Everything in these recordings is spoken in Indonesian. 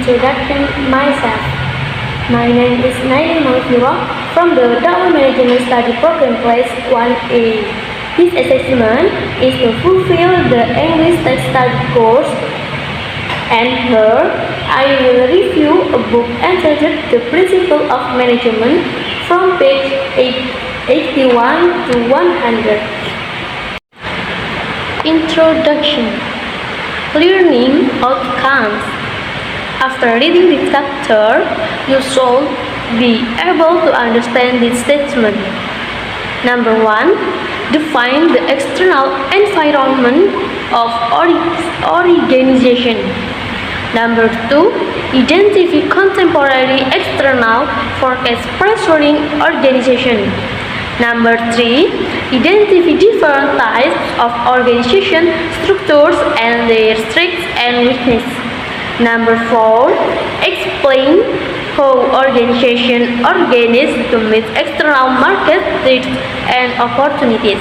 introduction myself. My name is Naila Maghfirah from the Dawah Management Study Program Class 1A. This assessment is to fulfill the English text study course, and here I will review a book entitled The Principle of Management from page 81 to 100. Introduction. Learning outcomes. After reading this chapter, you should be able to understand this statement. Number 1. Define the external environment of organization. Number 2. Identify contemporary external forecast pressuring organization. Number 3. Identify different types of organization structures and their strengths and weaknesses. Number 4. Explain how organization organize to meet external market threats and opportunities.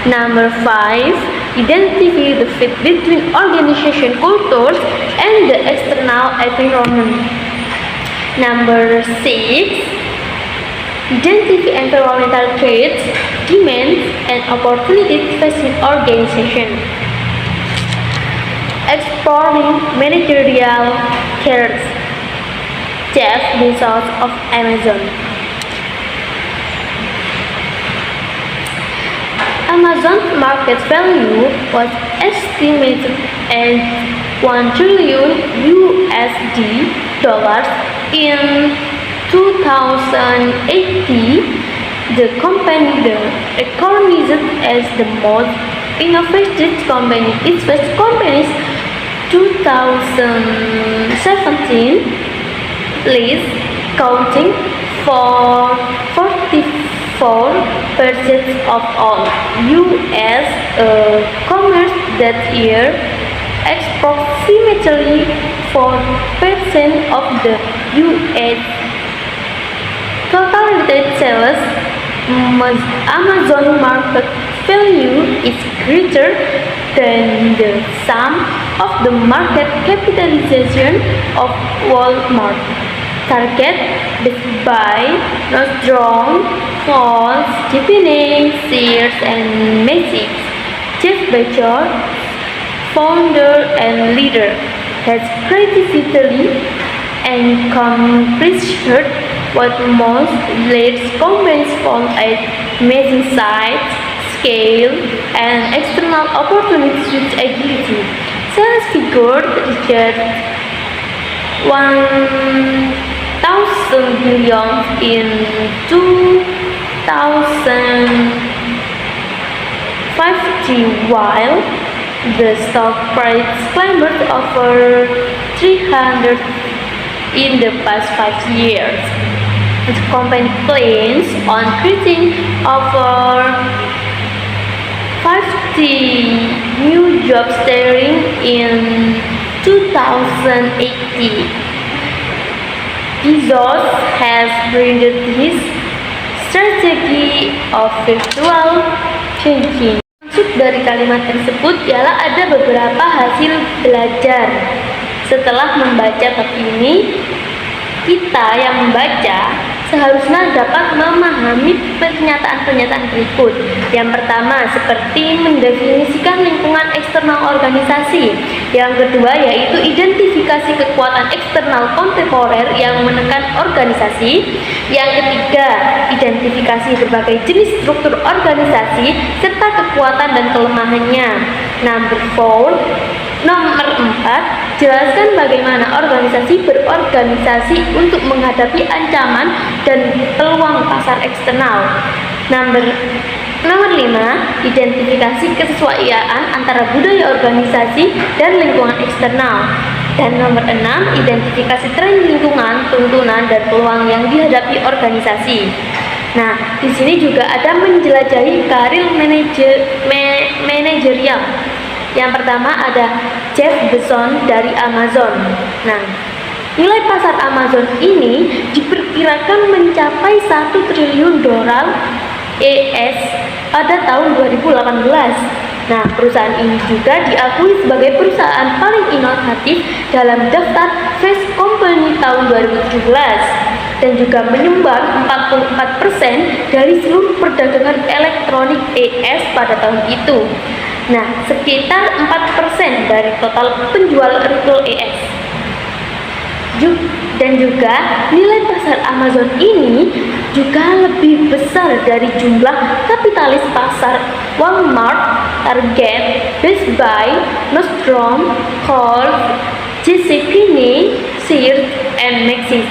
Number 5. Identify the fit between organization cultures and the external environment. Number 6. Identify environmental threats, demands, and opportunities facing organization. Exploring managerial careers. Jeff Bezos of Amazon. Amazon's market value was estimated at $1 trillion in 2018. The company recognized as the most innovative company. Its first company's 2017 list, counting for 44% of all U.S. commerce that year, approximately 4% of the U.S. total retail sales. Amazon market value is greater than the sum of the market capitalization of Walmart, Target, Best Buy, Nordstrom, Kohl's, Tiffany, Sears, and Macy's. Jeff Bezos, founder and leader, has creatively accomplished what most large companies found at amazing size, scale, and external opportunities with agility. Sales figure reached $1,000 billion in 2050, while the stock price climbed over 300 in the past 5 years. The company plans on creating over 50 new jobs starting in 2018. Bezos has branded his strategy of virtual thinking. Maksud dari kalimat tersebut ialah ada beberapa hasil belajar. Setelah membaca bab ini, kita yang membaca seharusnya dapat memahami pernyataan-pernyataan berikut. Yang pertama, seperti mendefinisikan lingkungan eksternal organisasi. Yang kedua, yaitu identifikasi kekuatan eksternal kontemporer yang menekan organisasi. Yang ketiga, identifikasi berbagai jenis struktur organisasi serta kekuatan dan kelemahannya. Nomor 4, jelaskan bagaimana organisasi berorganisasi untuk menghadapi ancaman dan peluang pasar eksternal. Nomor 5, identifikasi kesesuaian antara budaya organisasi dan lingkungan eksternal. Dan nomor 6, identifikasi tren lingkungan, tuntunan, dan peluang yang dihadapi organisasi. Nah, di sini juga ada menjelajahi karir manajerial. Yang pertama ada Jeff Bezos dari Amazon. Nah, nilai pasar Amazon ini diperkirakan mencapai $1 triliun US pada tahun 2018. Nah, perusahaan ini juga diakui sebagai perusahaan paling inovatif dalam daftar Fast Company tahun 2017 dan juga menyumbang 44% dari seluruh perdagangan elektronik ES pada tahun itu. Nah, sekitar 4% dari total penjual retail ES. Dan juga nilai pasar Amazon ini juga lebih besar dari jumlah kapitalis pasar Walmart, Target, Best Buy, Nordstrom, Kohl's, JCPenney, Sears, and Macy's.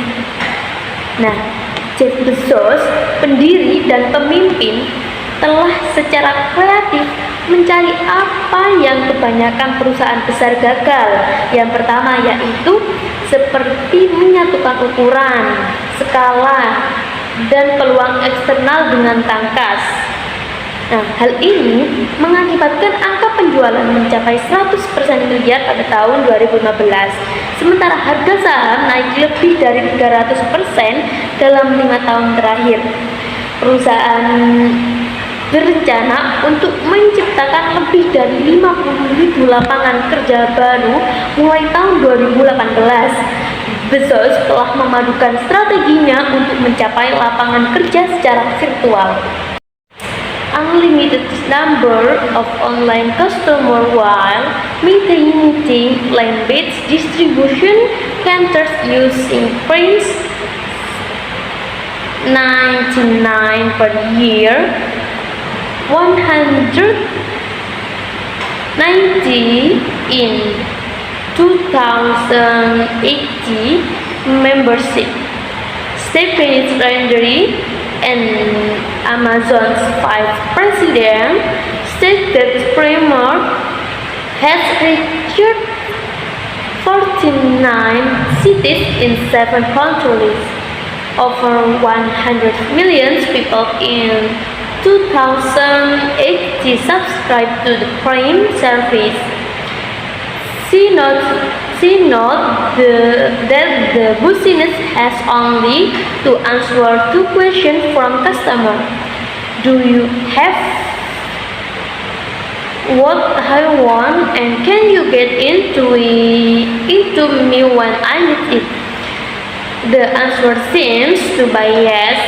Nah, Jeff Bezos, pendiri dan pemimpin, telah secara kreatif mencari apa yang kebanyakan perusahaan besar gagal. Yang pertama yaitu seperti menyatukan ukuran, skala, dan peluang eksternal dengan tangkas. Nah, hal ini mengakibatkan angka penjualan mencapai 100% miliar pada tahun 2015, sementara harga saham naik lebih dari 300% dalam 5 tahun terakhir. Perusahaan berencana untuk menciptakan lebih dari 50.000 lapangan kerja baru mulai tahun 2018. Bezos telah memadukan strateginya untuk mencapai lapangan kerja secara virtual. Unlimited number of online customer while maintaining land-based distribution centers using Prince 99 per year, 190 in 2080 membership. Stephanie Landry and Amazon's vice president said that Primark has reached 49 cities in 7 countries. Over 100 million people in 2080 subscribed to the Prime service. She noted that the business has only to answer 2 questions from customers. Do you have what I want, and can you get into me when I need it? The answer seems to be yes,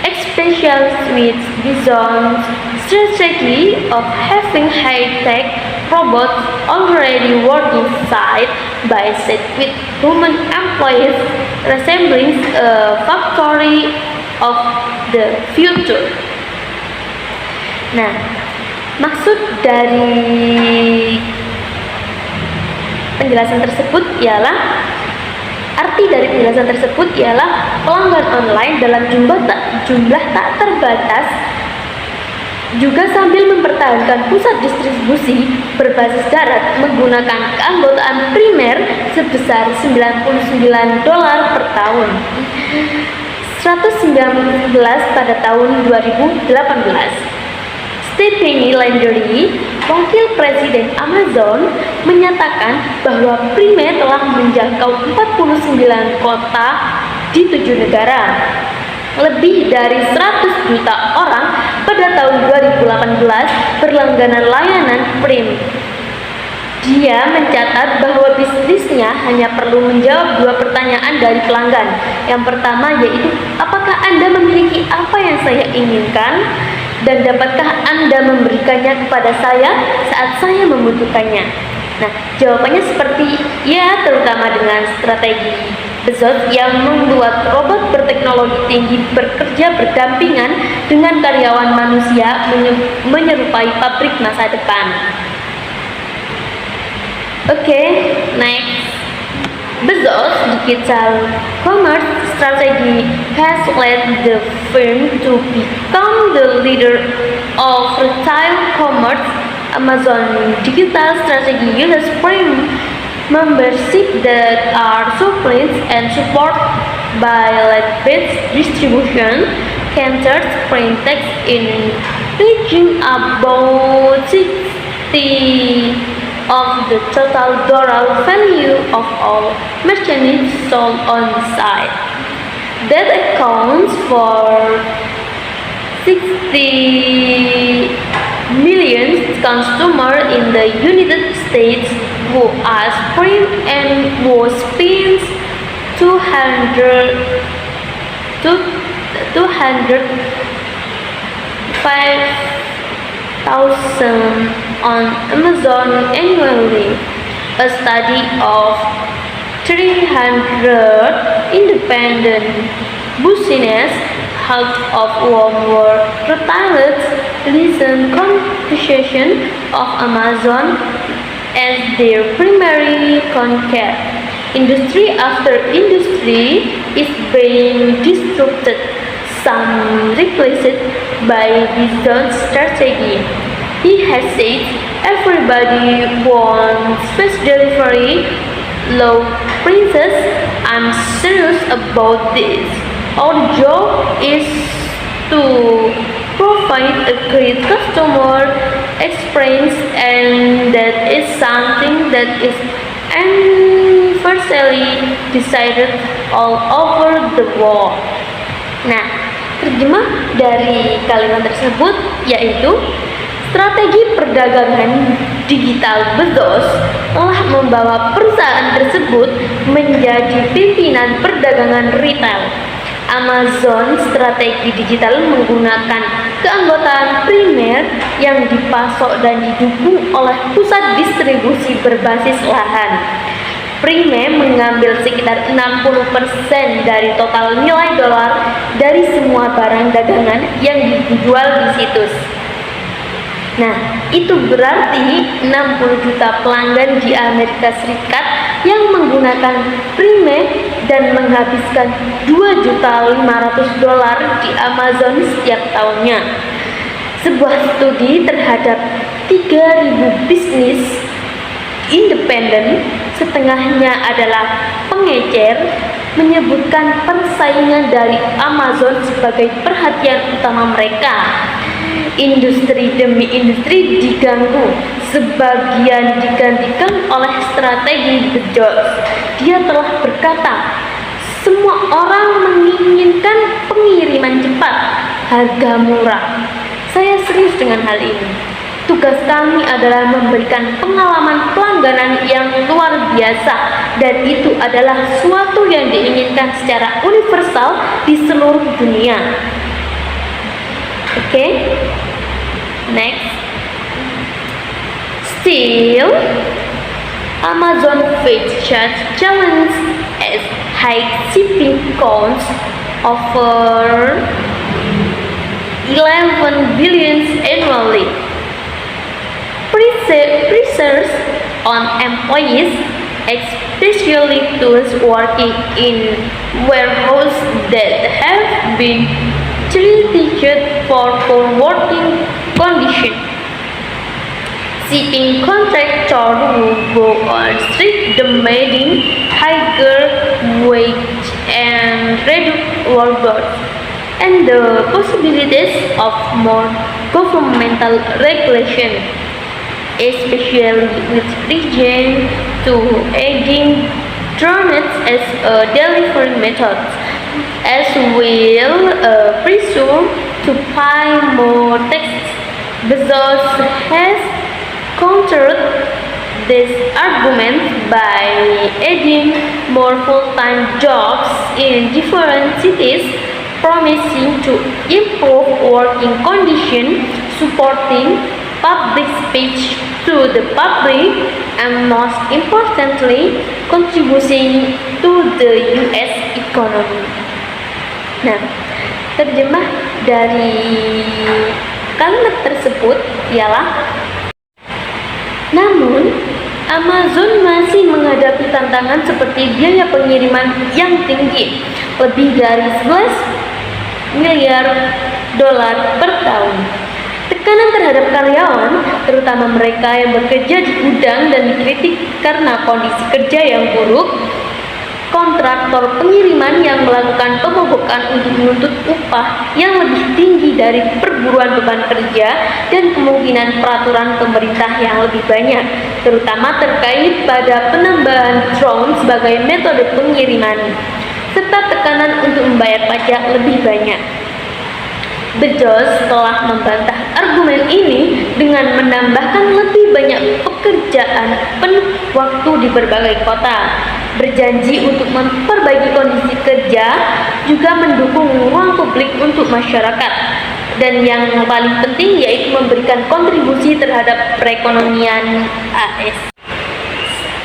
especially with Bezos' strategy of having high-tech robots already working side by side with human employees, resembling a factory of the future. Nah, maksud dari penjelasan tersebut ialah pelanggan online dalam jumlah tak terbatas juga sambil mempertahankan pusat distribusi berbasis darat menggunakan keanggotaan primer sebesar $99 per tahun, 119 pada tahun 2018. Stephanie Landry, wakil presiden Amazon, menyatakan bahwa Prime telah menjangkau 49 kota di 7 negara. Lebih dari 100 juta orang pada tahun 2018 berlangganan layanan Prime. Dia mencatat bahwa bisnisnya hanya perlu menjawab 2 pertanyaan dari pelanggan. Yang pertama yaitu, apakah Anda memiliki apa yang saya inginkan? Dan dapatkah Anda memberikannya kepada saya saat saya membutuhkannya? Nah, jawabannya seperti ya, terutama dengan strategi Bezos yang membuat robot berteknologi tinggi bekerja berdampingan dengan karyawan manusia menyerupai pabrik masa depan. Next. Bezos' digital commerce strategy has led the firm to become the leader of retail commerce. Amazon digital strategy uses Prime membership that are supplied and supported by land-based distribution centers. Prime takes in reaching about 60 of the total dollar value of all merchandise sold on the site. That accounts for 60 million consumers in the United States who are Prime and who spend 200 to 205,000 on Amazon annually. A study of 300 independent business, half of whom were retailers, recent conversation of Amazon as their primary conquest. Industry after industry is being disrupted, some replaced by Bezos' strategy. He has said everybody wants fast delivery. Low prices. I'm serious about this. Our job is to provide a great customer experience, and that is something that is universally decided all over the world. Nah, terjemah dari kalimat tersebut yaitu strategi perdagangan digital Bezos telah membawa perusahaan tersebut menjadi pimpinan perdagangan retail. Amazon strategi digital menggunakan keanggotaan primer yang dipasok dan didukung oleh pusat distribusi berbasis lahan. Prime mengambil sekitar 60% dari total nilai dolar dari semua barang dagangan yang dijual di situs. Nah, itu berarti 60 juta pelanggan di Amerika Serikat yang menggunakan Prime dan menghabiskan $2.500 di Amazon setiap tahunnya. Sebuah studi terhadap 3.000 bisnis independen, setengahnya adalah pengecer, menyebutkan persaingan dari Amazon sebagai perhatian utama mereka. Industri demi industri diganggu, sebagian digantikan oleh strategi Bezos. Dia telah berkata, semua orang menginginkan pengiriman cepat, harga murah. Saya serius dengan hal ini. Tugas kami adalah memberikan pengalaman pelangganan yang luar biasa, dan itu adalah suatu yang diinginkan secara universal di seluruh dunia. Okay, next. Still, Amazon faces challenges as high shipping costs over 11 billion annually. Pressures on employees, especially those working in warehouses that have been treated for poor working conditions. Shipping contractors will go on strike, demanding higher wage and reduced workload, and the possibilities of more governmental regulation, especially with regard to adding drones as a delivery method, as will pressure to pay more taxes. Bezos has countered this argument by adding more full-time jobs in different cities, promising to improve working conditions, supporting public speech to the public, and most importantly, contributing to the US economy. Nah, terjemah dari kalimat tersebut ialah, namun Amazon masih menghadapi tantangan seperti biaya pengiriman yang tinggi, lebih dari 11 miliar dolar per tahun. Tekanan terhadap karyawan, terutama mereka yang bekerja di gudang dan dikritik karena kondisi kerja yang buruk, kontraktor pengiriman yang melakukan pemogokan untuk menuntut upah yang lebih tinggi dari perburuan beban kerja, dan kemungkinan peraturan pemerintah yang lebih banyak, terutama terkait pada penambahan drone sebagai metode pengiriman, serta tekanan untuk membayar pajak lebih banyak. Bezos telah membantah argumen ini dengan menambahkan lebih banyak pekerjaan penuh waktu di berbagai kota. berjanji untuk memperbaiki kondisi kerja, juga mendukung ruang publik untuk masyarakat, dan yang paling penting yaitu memberikan kontribusi terhadap perekonomian AS.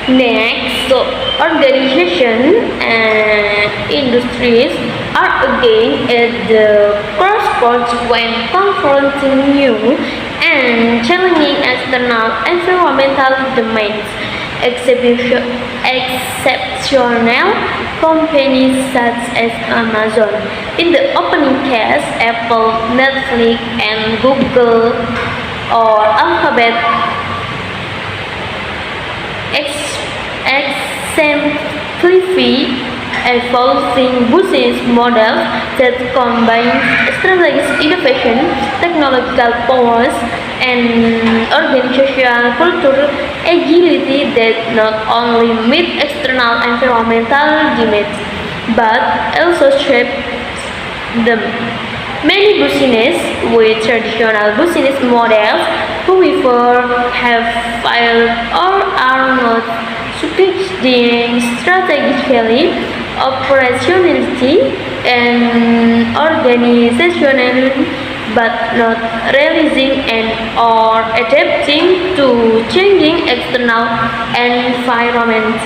Next, so organization and industries are again at the crossroads when confronting new and challenging external environmental demands. Exceptional companies such as Amazon. In the opening case, Apple, Netflix, and Google or Alphabet exemplify evolving business models that combine strategic innovation, technological powers, and organizational culture agility that not only meet external environmental demands but also shape them. Many businesses with traditional business models, however, have failed or are not succeeding strategically, operationally, and organizationally, but not realizing and or adapting to changing external environments.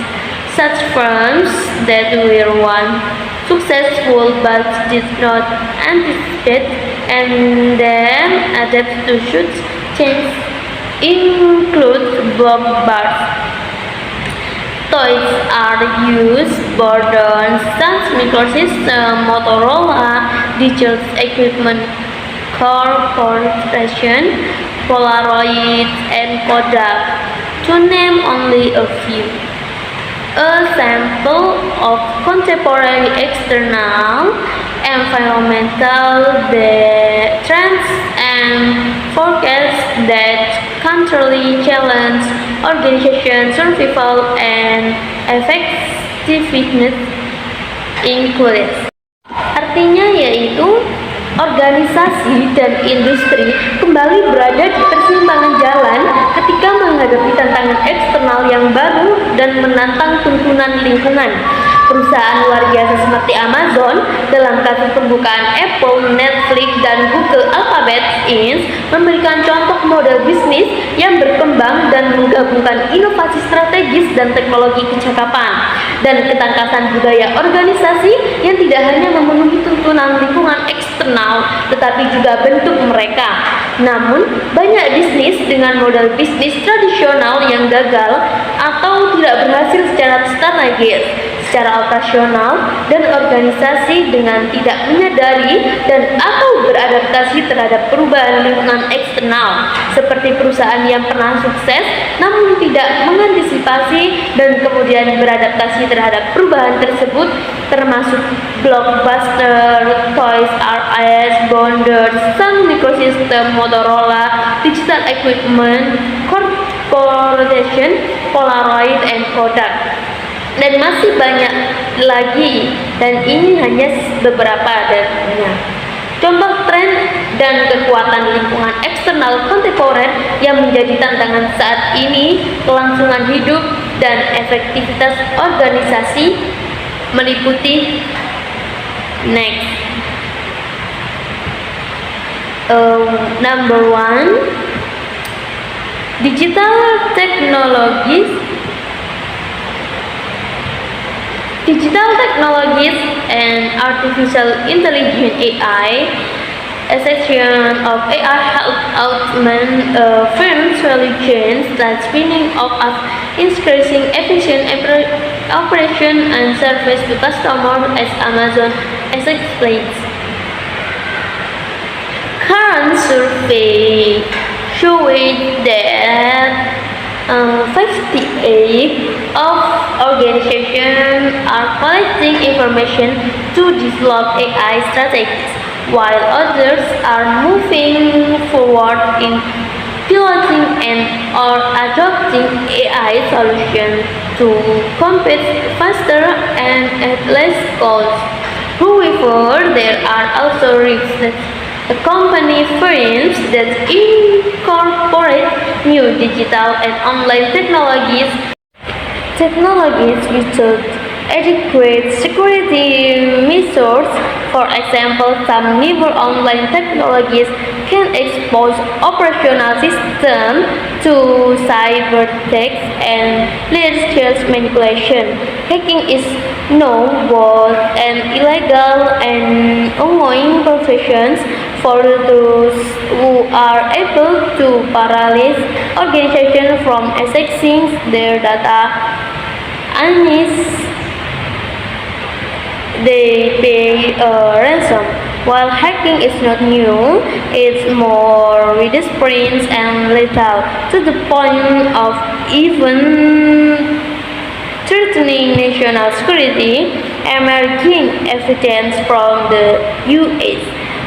Such firms that were once successful but did not anticipate and then adapt to such change include Blockbuster. Toys R Us, Borden, Sun Microsystems, Motorola, Digital Equipment Corporation, Polaroid, and Kodak, to name only a few. A sample of contemporary external environmental trends and forecasts that currently challenge organization survival and effectiveness includes. Artinya yaitu organisasi dan industri kembali berada di persimpangan jalan ketika menghadapi tantangan eksternal yang baru dan menantang tuntunan lingkungan. Perusahaan luar biasa seperti Amazon, dalam kasus pembukaan Apple, Netflix, dan Google Alphabet Inc. memberikan contoh model bisnis yang berkembang dan menggabungkan inovasi strategis dan teknologi kecakapan dan ketangkasan budaya organisasi yang tidak hanya memenuhi tuntunan lingkungan eksternal tetapi juga bentuk mereka. Namun, banyak bisnis dengan model bisnis tradisional yang gagal atau tidak berhasil secara strategis, secara operasional, dan organisasi dengan tidak menyadari dan atau beradaptasi terhadap perubahan lingkungan eksternal, seperti perusahaan yang pernah sukses namun tidak mengantisipasi dan kemudian beradaptasi terhadap perubahan tersebut, termasuk Blockbuster, Toys R Us, Bonder, Sun Microsystems, Motorola, Digital Equipment Corporation, Polaroid, and Kodak. Dan masih banyak lagi, dan ini hanya beberapa darinya. Contoh tren dan kekuatan lingkungan eksternal kontemporer yang menjadi tantangan saat ini, kelangsungan hidup dan efektivitas organisasi meliputi next. Number one, digital technologies. Digital technologies and artificial intelligence (AI), a section of AI help augment firms' value chains, that spinning off of increasing efficient operation and service to customers, as Amazon explains. Current survey showing that 58 of organizations are collecting information to develop AI strategies, while others are moving forward in piloting and or adopting AI solutions to compete faster and at less cost. However, there are also risks that accompany firms that incorporate new digital and online technologies. technologies without adequate security measures. For example, some newer online technologies can expose operational systems to cyber attacks and malicious manipulation. Hacking is now both an illegal and ongoing profession for those who are able to paralyze organizations from accessing their data. Unless they pay a ransom. While hacking is not new, it's more widespread and lethal, to the point of even threatening national security. Emerging evidence from the U.S.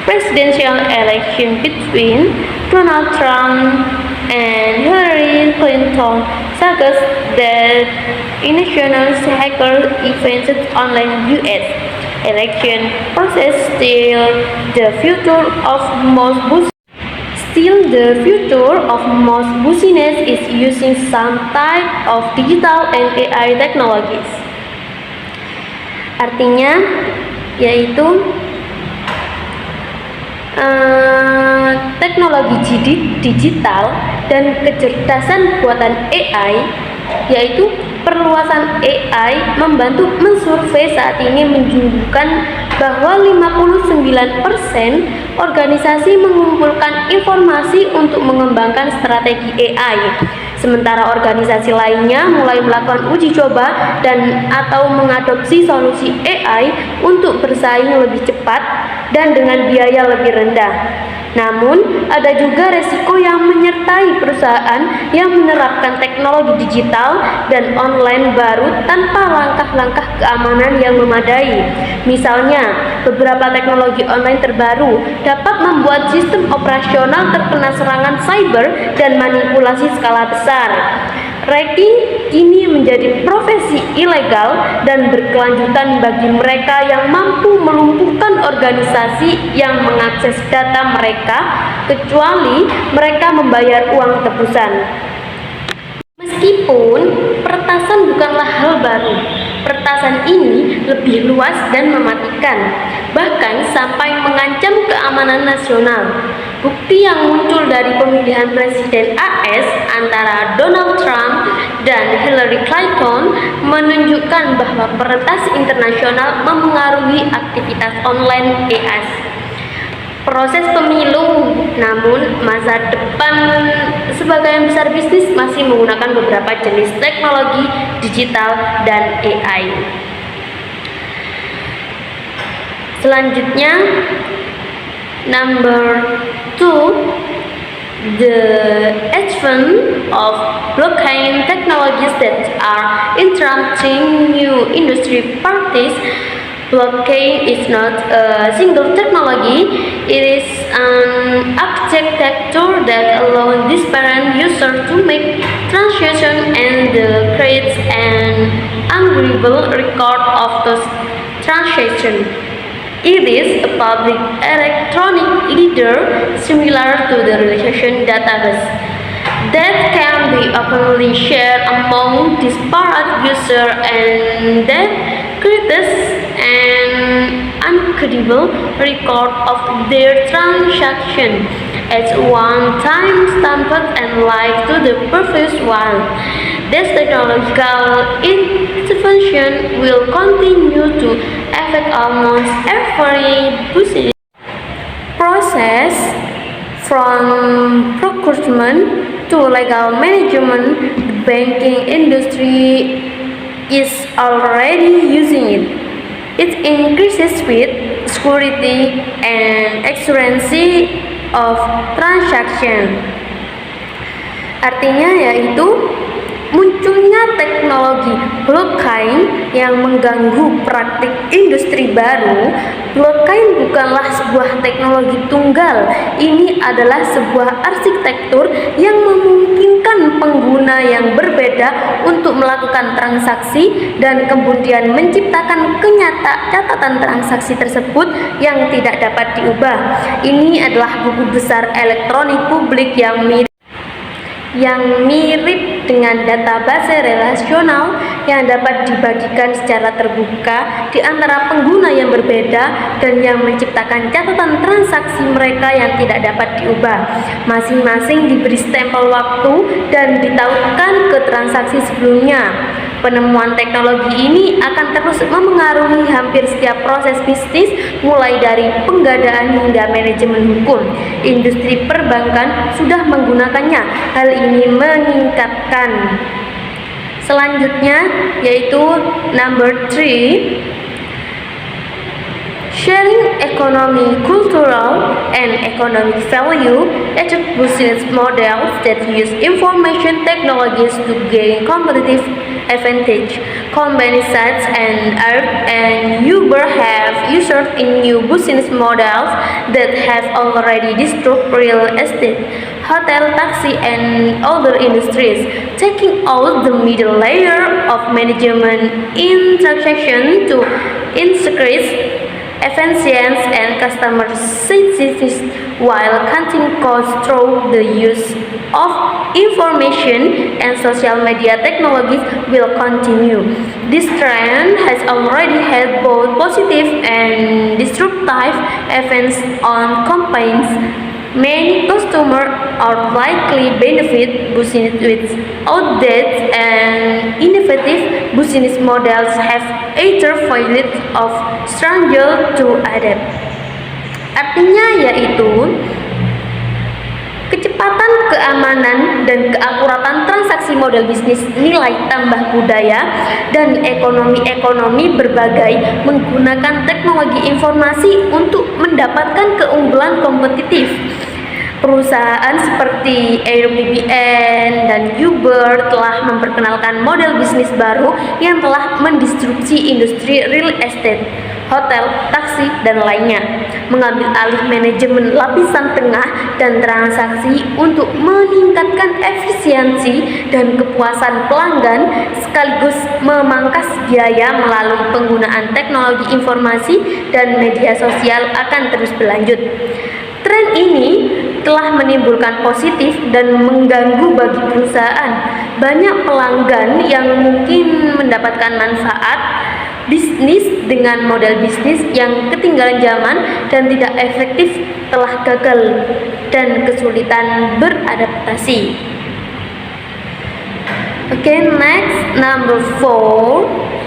presidential election between Donald Trump and Hillary Clinton suggests that national hacker events online U.S. election process the future of most business is using some type of digital and AI technologies. Artinya yaitu teknologi digital dan kecerdasan buatan AI, yaitu perluasan AI membantu mensurvei saat ini menunjukkan bahwa 59% organisasi mengumpulkan informasi untuk mengembangkan strategi AI. Sementara organisasi lainnya mulai melakukan uji coba dan atau mengadopsi solusi AI untuk bersaing lebih cepat dan dengan biaya lebih rendah. Namun, ada juga resiko yang menyertai perusahaan yang menerapkan teknologi digital dan online baru tanpa langkah-langkah keamanan yang memadai. Misalnya, beberapa teknologi online terbaru dapat membuat sistem operasional terkena serangan cyber dan manipulasi skala besar. Hacking kini menjadi profesi ilegal dan berkelanjutan bagi mereka yang mampu melumpuhkan organisasi yang mengakses data mereka, kecuali mereka membayar uang tebusan. Meskipun peretasan bukanlah hal baru, peretasan ini lebih luas dan mematikan, bahkan sampai mengancam keamanan nasional. Bukti yang muncul dari pemilihan presiden AS antara Donald Trump dan Hillary Clinton menunjukkan bahwa peretas internasional memengaruhi aktivitas online AS. Proses pemilu, namun masa depan sebagian besar bisnis masih menggunakan beberapa jenis teknologi digital dan AI. Selanjutnya, number 2, the advent of blockchain technologies that are interrupting new industry practice. Blockchain is not a single technology, it is an architecture that allows disparate users to make transactions and creates an unreadable record of those transactions. It is a public electronic ledger similar to the relational database that can be openly shared among disparate users and that creates an incredible record of their transaction at one time stamped and live to the previous one. This technological intervention will continue to affect almost every business process, from procurement to legal management. The banking industry is already using it. It increases speed, security, and accuracy of transaction. Artinya yaitu munculnya teknologi blockchain yang mengganggu praktik industri baru. Blockchain bukanlah sebuah teknologi tunggal, ini adalah sebuah arsitektur yang memungkinkan pengguna yang berbeda untuk melakukan transaksi dan kemudian menciptakan catatan transaksi tersebut yang tidak dapat diubah. Ini adalah buku besar elektronik publik yang mirip yang mirip dengan database relasional yang dapat dibagikan secara terbuka di antara pengguna yang berbeda dan yang menciptakan catatan transaksi mereka yang tidak dapat diubah. Masing-masing diberi stempel waktu dan ditautkan ke transaksi sebelumnya. Penemuan teknologi ini akan terus memengaruhi hampir setiap proses bisnis, mulai dari penggadaan hingga manajemen hukum. Industri perbankan sudah menggunakannya. Hal ini meningkatkan. Selanjutnya yaitu number 3, sharing economy, cultural, and economic value, ethical business models that use information technologies to gain competitive advantage. Companies such as Airbnb and Uber have ushered in new business models that have already disrupted real estate, hotel, taxi, and other industries, taking out the middle layer of management in transaction to increase efficiency and customer satisfaction while cutting costs through the use of information and social media technologies will continue. This trend has already had both positive and disruptive effects on companies. Many customers are likely benefit business with outdated and innovative business models have either failed or struggled to adapt. Artinya yaitu kecepatan, keamanan, dan keakuratan transaksi model bisnis nilai tambah budaya dan ekonomi berbagai menggunakan teknologi informasi untuk mendapatkan keunggulan kompetitif. Perusahaan seperti Airbnb dan Uber telah memperkenalkan model bisnis baru yang telah mendisrupsi industri real estate, hotel, taksi, dan lainnya, mengambil alih manajemen lapisan tengah dan transaksi untuk meningkatkan efisiensi dan kepuasan pelanggan sekaligus memangkas biaya melalui penggunaan teknologi informasi dan media sosial akan terus berlanjut. Tren ini telah menimbulkan positif dan mengganggu bagi perusahaan. Banyak pelanggan yang mungkin mendapatkan manfaat bisnis dengan model bisnis yang ketinggalan zaman dan tidak efektif telah gagal dan kesulitan beradaptasi. Next, number 4.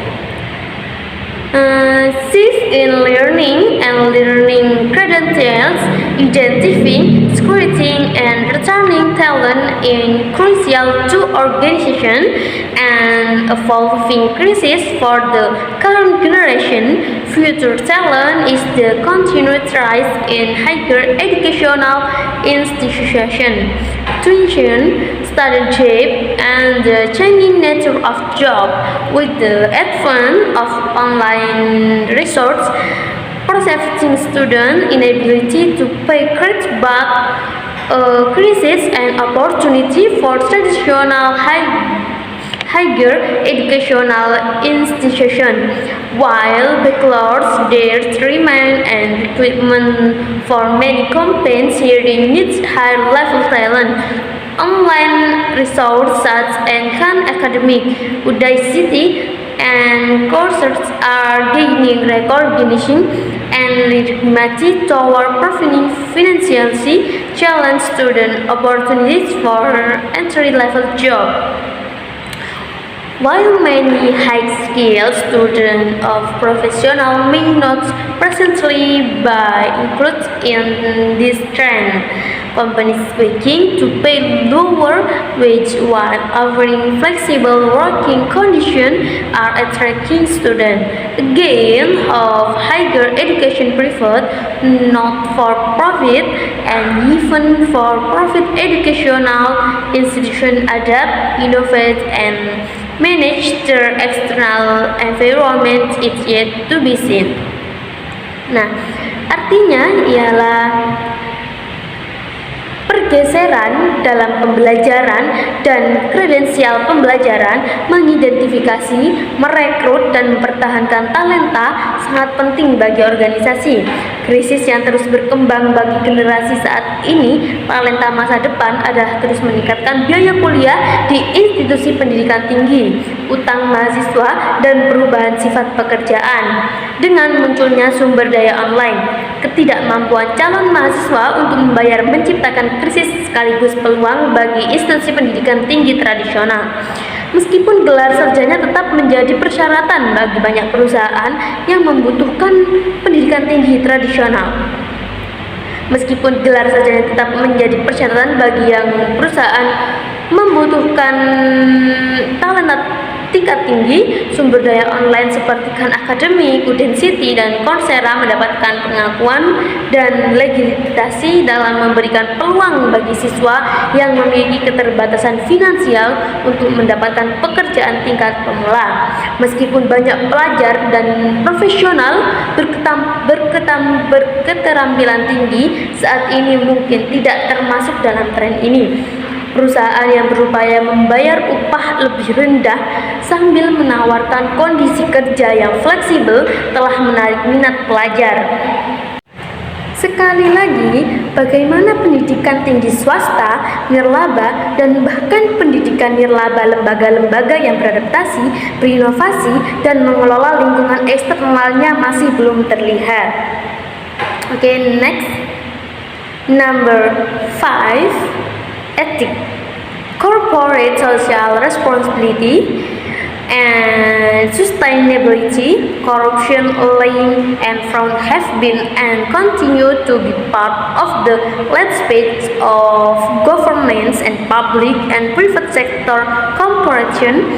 Shift in learning and learning credentials, identifying, screening, and returning talent in crucial to organization and evolving crisis for the current generation. Future talent is the continued rise in higher educational institutions, tuition, studyship, and the changing nature of job. With the advent of online resource, percepting student inability to pay credit back crisis and opportunity for traditional higher educational institution, while backlogs there remain and recruitment for many companies hiring needs high level talent. Online resources such as Khan Academy, Udacity, and courses are gaining recognition and legitimacy toward providing financially challenged student opportunities for entry-level jobs. While many high-skilled students of professional may not presently be included in this trend, companies seeking to pay lower wage while offering flexible working conditions are attracting students. Again, of higher education private, not-for-profit, and even for-profit educational institutions adapt, innovate, and manage their external environment is yet to be seen. Nah, artinya ialah Pergeseran dalam pembelajaran dan kredensial pembelajaran, mengidentifikasi, merekrut, dan mempertahankan talenta sangat penting bagi organisasi. Krisis yang terus berkembang bagi generasi saat ini, talenta masa depan adalah terus meningkatkan biaya kuliah di institusi pendidikan tinggi, utang mahasiswa, dan perubahan sifat pekerjaan. Dengan munculnya sumber daya online, ketidakmampuan calon mahasiswa untuk membayar menciptakan krisis sekaligus peluang bagi institusi pendidikan tinggi tradisional. Meskipun gelar sarjana tetap menjadi persyaratan bagi banyak perusahaan yang membutuhkan pendidikan tinggi tradisional. Meskipun gelar sarjana tetap menjadi persyaratan bagi yang perusahaan membutuhkan talenta tingkat tinggi, sumber daya online seperti Khan Academy, Udacity, dan Coursera mendapatkan pengakuan dan legitimasi dalam memberikan peluang bagi siswa yang memiliki keterbatasan finansial untuk mendapatkan pekerjaan tingkat pemula. Meskipun banyak pelajar dan profesional berketerampilan tinggi saat ini mungkin tidak termasuk dalam tren ini. Perusahaan yang berupaya membayar upah lebih rendah sambil menawarkan kondisi kerja yang fleksibel telah menarik minat pelajar. Sekali lagi, bagaimana pendidikan tinggi swasta, nirlaba, dan bahkan pendidikan nirlaba lembaga-lembaga yang beradaptasi, berinovasi, dan mengelola lingkungan eksternalnya masih belum terlihat. Oke, next. Number 5. Ethics, corporate social responsibility, and sustainability, corruption, lying, and fraud have been and continue to be part of the landscape of governments and public and private sector cooperation.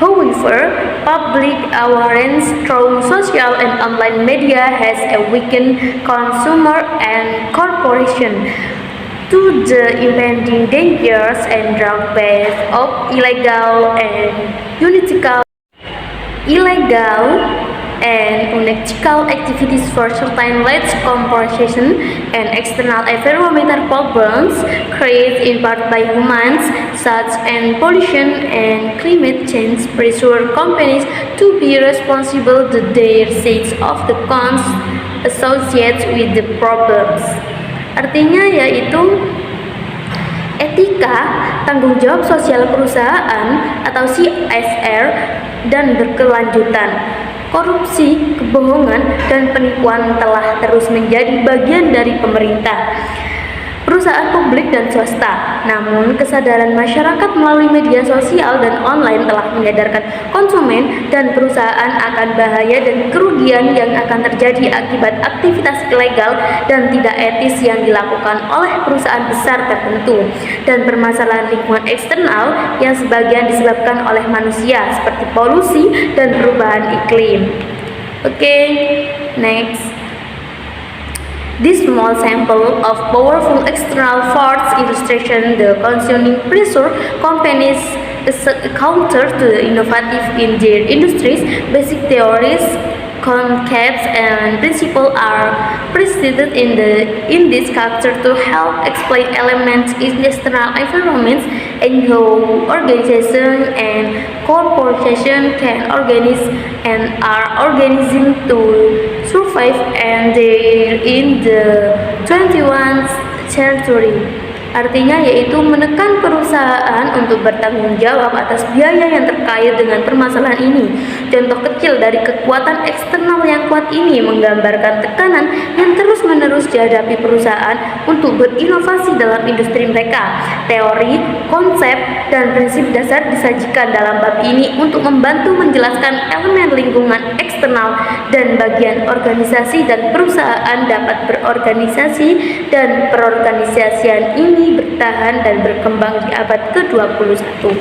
However, public awareness through social and online media has awakened consumer and corporation to the impending dangers and drawbacks of illegal and unethical activities for certain large corporations and external environmental problems created in part by humans, such as pollution and climate change, pressure companies to be responsible to their share of the costs associated with the problems. Artinya yaitu etika, tanggung jawab sosial perusahaan atau CSR, dan berkelanjutan. Korupsi, kebohongan, dan penipuan telah terus menjadi bagian dari pemerintah, perusahaan publik, dan swasta. Namun, kesadaran masyarakat melalui media sosial dan online telah menyadarkan konsumen dan perusahaan akan bahaya dan kerugian yang akan terjadi akibat aktivitas ilegal dan tidak etis yang dilakukan oleh perusahaan besar tertentu, dan permasalahan lingkungan eksternal yang sebagian disebabkan oleh manusia seperti polusi dan perubahan iklim. Oke, next. This small sample of powerful external force illustrates the consuming pressure companies counter to the innovative in their industries. Basic theories, concepts, and principles are presented in this chapter to help explain elements in external environments and how organizations and corporations can organize and are organizing to survive and they're in the 21st century. Artinya yaitu menekan perusahaan untuk bertanggung jawab atas biaya yang terkait dengan permasalahan ini. Contoh kecil dari kekuatan eksternal yang kuat ini menggambarkan tekanan yang terus-menerus dihadapi perusahaan untuk berinovasi dalam industri mereka. Teori, konsep, dan prinsip dasar disajikan dalam bab ini untuk membantu menjelaskan elemen lingkungan eksternal dan bagian organisasi dan perusahaan dapat berorganisasi dan perorganisasian ini bertahan dan berkembang di abad ke-21.